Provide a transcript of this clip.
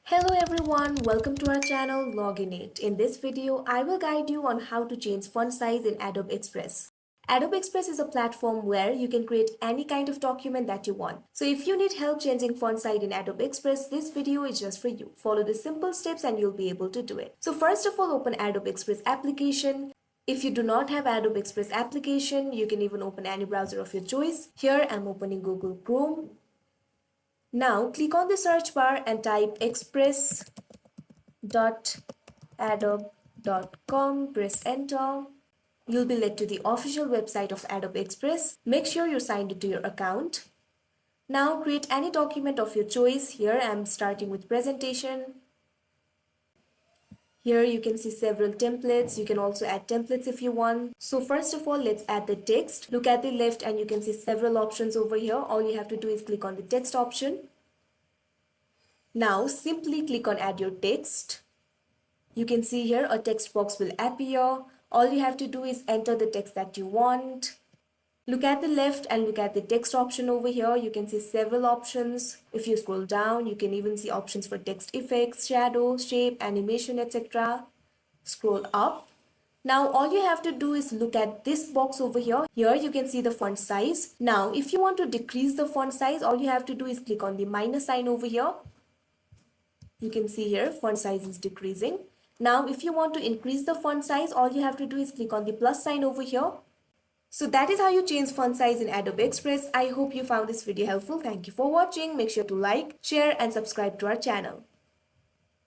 Hello everyone, welcome to our channel Login It. In this video, I will guide you on how to change font size in Adobe Express. Adobe Express is a platform where you can create any kind of document that you want. So if you need help changing font size in Adobe Express, this video is just for you. Follow the simple steps and you'll be able to do it. So first of all, open Adobe Express application. If you do not have Adobe Express application, you can even open any browser of your choice. Here I'm opening Google Chrome. Now click on the search bar and type express.adobe.com. Press enter. You'll be led to the official website of Adobe Express. Make sure you're signed into your account. Now create any document of your choice. Here I'm starting with presentation. Here you can see several templates. You can also add templates if you want. So first of all, let's add the text. Look at the left and you can see several options over here. All you have to do is click on the text option. Now simply click on add your text. You can see here a text box will appear. All you have to do is enter the text that you want. Look at the left and look at the text option over here. You can see several options. If you scroll down, you can even see options for text effects, shadow, shape, animation, etc. Scroll up. Now all you have to do is look at this box over here. Here you can see the font size. Now if you want to decrease the font size, all you have to do is click on the minus sign over here. You can see here font size is decreasing. Now if you want to increase the font size, all you have to do is click on the plus sign over here. So that is how you change font size in Adobe Express. I hope you found this video helpful. Thank you for watching. Make sure to like, share and subscribe to our channel.